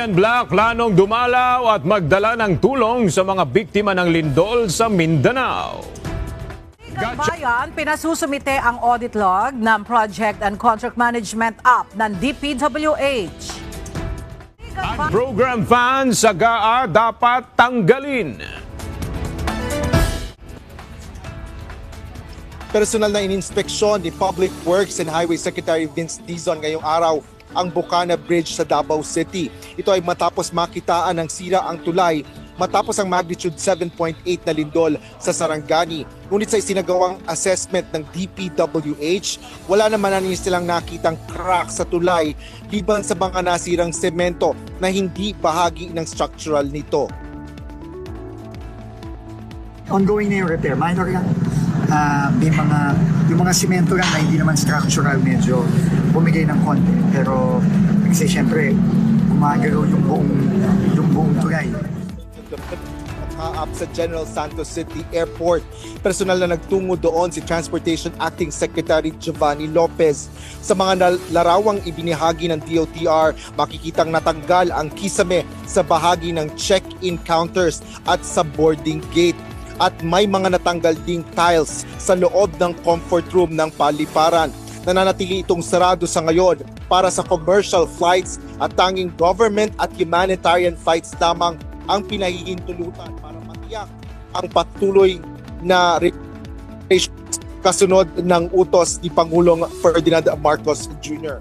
Civilian Black planong dumalaw at magdala ng tulong sa mga biktima ng lindol sa Mindanao. Bayan, pinasusumite ang audit log ng Project and Contract Management App ng DPWH. At program fans sa GAA dapat tanggalin. Personal na ininspeksyon ni Public Works and Highway Secretary Vince Dizon ngayong araw ang Bukana Bridge sa Davao City. Ito ay matapos makitaan ng sira ang tulay matapos ang magnitude 7.8 na lindol sa Sarangani. Ngunit sa isinagawang assessment ng DPWH, wala naman na silang nakitang crack sa tulay liban sa mga nasirang semento na hindi bahagi ng structural nito. Ongoing na yung repair, minor lang. Yung mga simento lang na hindi naman structural, medyo bumigay ng konti. Pero kasi syempre, gumagalaw yung buong tulay. Up sa General Santos City Airport. Personal na nagtungo doon si Transportation Acting Secretary Giovanni Lopez. Sa mga larawang ibinahagi ng DOTR, makikitang natanggal ang kisame sa bahagi ng check-in counters at sa boarding gate. At may mga natanggal ding tiles sa loob ng comfort room ng paliparan. Nananatili itong sarado sa ngayon para sa commercial flights at tanging government at humanitarian flights lamang ang pinahihintulutan para matiyak ang patuloy na kasunod ng utos ni Pangulong Ferdinand Marcos Jr.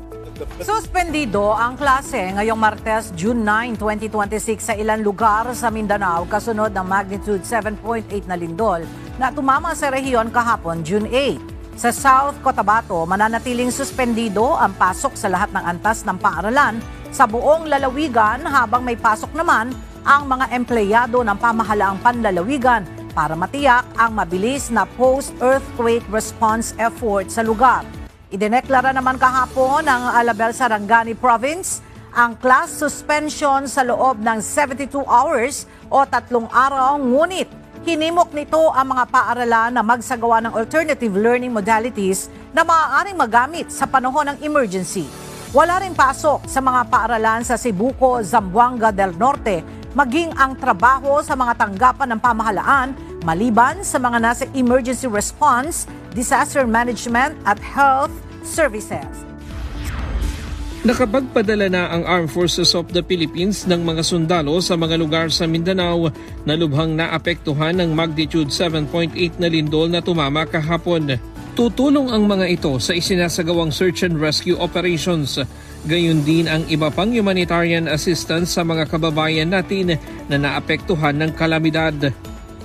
Suspendido ang klase ngayong Martes, June 9, 2026 sa ilang lugar sa Mindanao kasunod ng magnitude 7.8 na lindol na tumama sa rehiyon kahapon, June 8. Sa South Cotabato, mananatiling suspendido ang pasok sa lahat ng antas ng paaralan sa buong lalawigan habang may pasok naman ang mga empleyado ng pamahalaang panlalawigan para matiyak ang mabilis na post-earthquake response effort sa lugar. Idineklara naman kahapon ng Alabel Sarangani Province ang class suspension sa loob ng 72 hours o 3 araw, ngunit hinimok nito ang mga paaralan na magsagawa ng alternative learning modalities na maaaring magamit sa panahon ng emergency. Wala rin pasok sa mga paaralan sa Cebuco, Zamboanga del Norte, maging ang trabaho sa mga tanggapan ng pamahalaan maliban sa mga nasa emergency response, disaster management at health services. Nakapagpadala na ang Armed Forces of the Philippines ng mga sundalo sa mga lugar sa Mindanao na lubhang naapektuhan ng magnitude 7.8 na lindol na tumama kahapon. Tutulong ang mga ito sa isinasagawang search and rescue operations. Gayon din ang iba pang humanitarian assistance sa mga kababayan natin na naapektuhan ng kalamidad.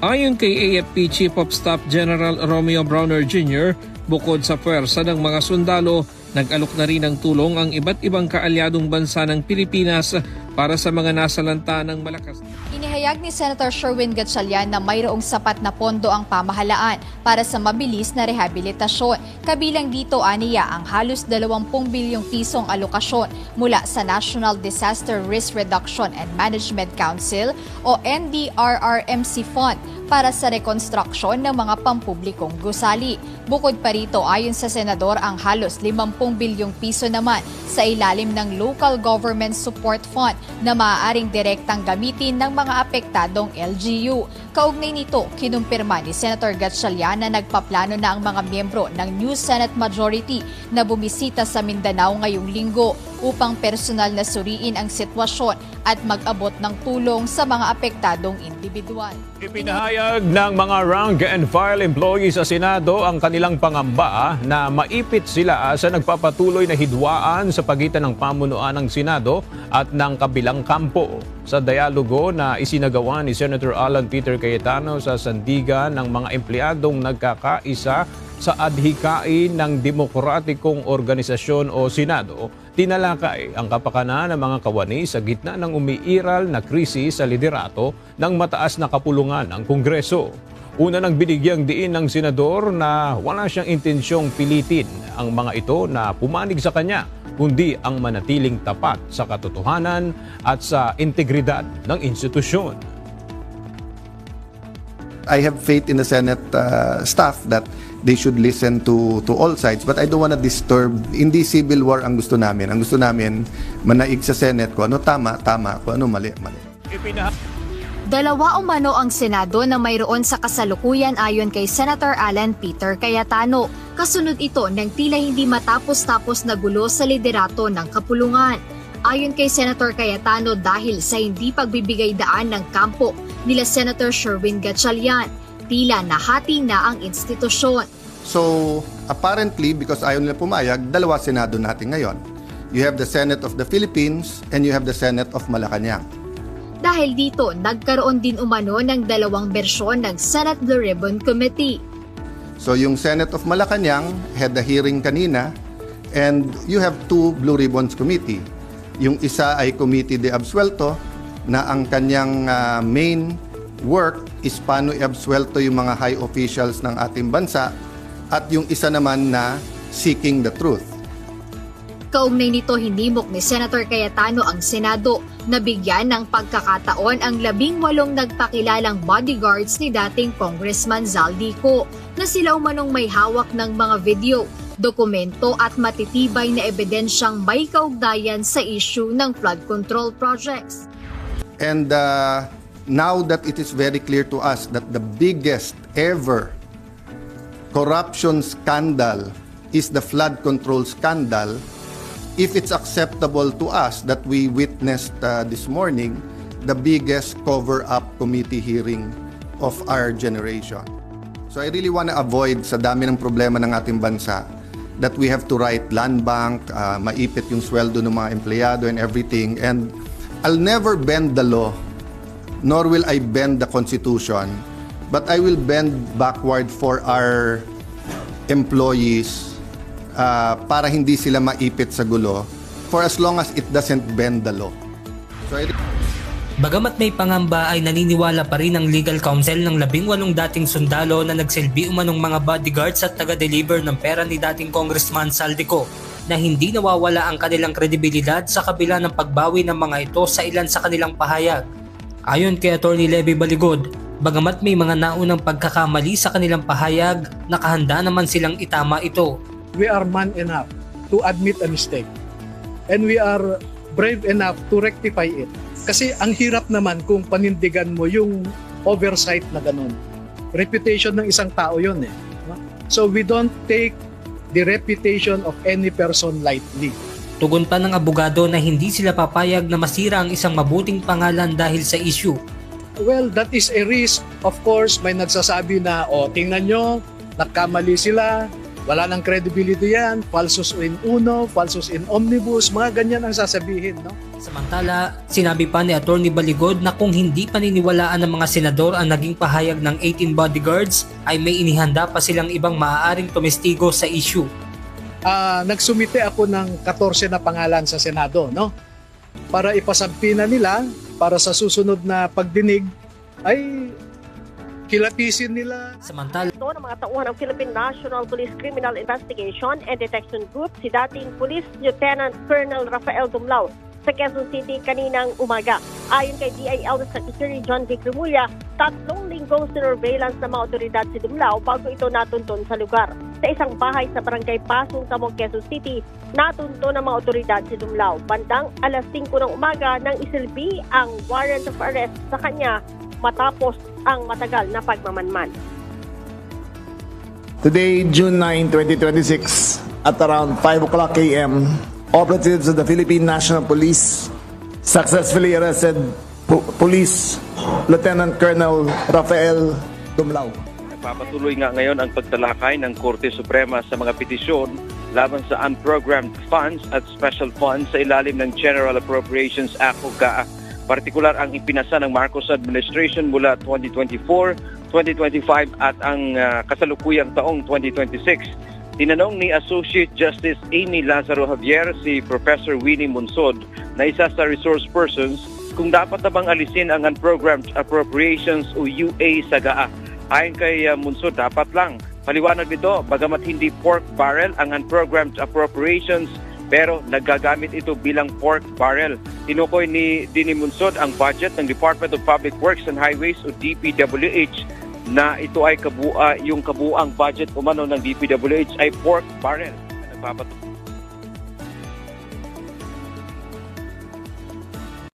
Ayon kay AFP Chief of Staff General Romeo Browner Jr., bukod sa puwersa ng mga sundalo, nag-alok na rin ng tulong ang iba't ibang kaalyadong bansa ng Pilipinas para sa mga nasalanta ng malakas. Inihayag ni Senator Sherwin Gatchalian na mayroong sapat na pondo ang pamahalaan para sa mabilis na rehabilitasyon. Kabilang dito aniya ang halos 20 bilyong pisong alokasyon mula sa National Disaster Risk Reduction and Management Council o NDRRMC Fund para sa rekonstruksyon ng mga pampublikong gusali. Bukod pa rito, ayon sa Senador, ang halos 50 bilyong piso naman sa ilalim ng Local Government Support Fund na maaaring direktang gamitin ng mga apektadong LGU. Kaugnay nito, kinumpirma ni Senator Gatchalian na nagpaplano na ang mga miyembro ng New Senate Majority na bumisita sa Mindanao ngayong linggo upang personal na suriin ang sitwasyon at mag-abot ng tulong sa mga apektadong individual. Ipinahayag ng mga rank and file employees sa Senado ang kanilang pangamba na maipit sila sa nagpapatuloy na hidwaan sa pagitan ng pamunuan ng Senado at ng kabilang kampo. Sa dialogo na isinagawa ni Senator Alan Peter Cayetano sa sandigan ng mga empleyadong nagkakaisa sa adhikain ng Demokratikong Organisasyon o Senado, tinalakay ang kapakanan ng mga kawani sa gitna ng umiiral na krisis sa liderato ng mataas na kapulungan ng Kongreso. Una nang binigyang diin ng senador na wala siyang intensyong pilitin ang mga ito na pumanig sa kanya, kundi ang manatiling tapat sa katotohanan at sa integridad ng institusyon. I have faith in the Senate staff that they should listen to all sides. But I don't want to disturb. Hindi civil war ang gusto namin. Ang gusto namin, manaig sa Senate ko, ano tama, kung ano mali. Dalawa umano ang Senado na mayroon sa kasalukuyan ayon kay Senator Alan Peter Cayetano. Kasunod ito ng tila hindi matapos-tapos na gulo sa liderato ng kapulungan. Ayon kay Senator Cayetano dahil sa hindi pagbibigay daan ng kampo nila Senator Sherwin Gatchalian, tila nahati na ang institusyon. So, apparently, because ayaw nila pumayag, dalawa Senado natin ngayon. You have the Senate of the Philippines and you have the Senate of Malacanang. Dahil dito, nagkaroon din umano ng dalawang bersyon ng Senate Blue Ribbon Committee. So yung Senate of Malacanang had the hearing kanina and you have two Blue Ribbons Committee. Yung isa ay Committee de Absuelto na ang kanyang main work is paano i-absuelto yung mga high officials ng ating bansa at yung isa naman na seeking the truth. Kaugnay nito, hinimok ni Senator Cayetano ang Senado na bigyan ng pagkakataon ang 18 nagpakilalang bodyguards ni dating Congressman Zaldico na sila umanong may hawak ng mga video, dokumento at matitibay na ebidensyang may kaugnayan sa issue ng flood control projects. And now that it is very clear to us that the biggest ever corruption scandal is the flood control scandal, if it's acceptable to us that we witnessed this morning the biggest cover-up committee hearing of our generation. So I really want to avoid sa dami ng problema ng ating bansa that we have to write land bank, maipit yung sweldo ng mga empleyado and everything. And I'll never bend the law, nor will I bend the Constitution, but I will bend backward for our employees para hindi sila maipit sa gulo for as long as it doesn't bend the law. So Bagamat may pangamba ay naniniwala pa rin ang legal counsel ng 18 dating sundalo na nagsilbi umanong mga bodyguards at taga-deliver ng pera ni dating Congressman Zaldico na hindi nawawala ang kanilang kredibilidad sa kabila ng pagbawi ng mga ito sa ilan sa kanilang pahayag. Ayon kay Atty. Levy Baligod, bagamat may mga naunang pagkakamali sa kanilang pahayag, nakahanda naman silang itama ito. We are man enough to admit a mistake and we are brave enough to rectify it. Kasi ang hirap naman kung panindigan mo yung oversight na ganun. Reputation ng isang tao yun eh. So we don't take the reputation of any person lightly. Tugon pa ng abogado na hindi sila papayag na masira ang isang mabuting pangalan dahil sa issue. Well, that is a risk. Of course, may nagsasabi na, tingnan nyo, nagkamali sila, wala nang credibility yan, falsus in uno, falsus in omnibus, mga ganyan ang sasabihin, no? Samantala, sinabi pa ni Atty. Baligod na kung hindi paniniwalaan ng mga senador ang naging pahayag ng 18 bodyguards, ay may inihanda pa silang ibang maaaring tumestigo sa issue. Nagsumite ako ng 14 na pangalan sa Senado, no? Para ipasampina nila, para sa susunod na pagdinig, ay kilapisin nila. Samantala, ito ng mga tauhan ng Philippine National Police Criminal Investigation and Detection Group, si dating Police Lieutenant Colonel Rafael Dumlao sa Quezon City kaninang umaga. Ayon kay DIL Secretary John Vic Remulla, 3 linggong sinurveillance ng mga otoridad si Dumlao bago ito natunton sa lugar. Sa isang bahay sa Barangay Pasong, Tamog, Quezon City, natunton ng mga otoridad si Dumlao. Bandang alas 5 ng umaga nang isilbi ang warrant of arrest sa kanya matapos ang matagal na pagmamanman. Today, June 9, 2026, at around 5 o'clock a.m., operatives of the Philippine National Police successfully arrested Police Lieutenant Colonel Rafael Dumlao. Nagpapatuloy nga ngayon ang pagtalakay ng Korte Suprema sa mga petisyon laban sa unprogrammed funds at special funds sa ilalim ng General Appropriations Act o GAA. Partikular ang ipinasa ng Marcos Administration mula 2024, 2025 at ang kasalukuyang taong 2026. Tinanong ni Associate Justice Amy Lazaro Javier si Professor Winnie Munsod na isa sa resource persons kung dapat na bang alisin ang unprogrammed appropriations o UA sa GAA. Ayon kay Munsod, dapat lang. Paliwanag nito, bagamat hindi pork barrel ang unprogrammed appropriations, pero nagagamit ito bilang pork barrel. Tinukoy ni Munsod ang budget ng Department of Public Works and Highways o DPWH na ito ay yung kabuang budget umano ng DPWH ay pork barrel na nagpapatuloy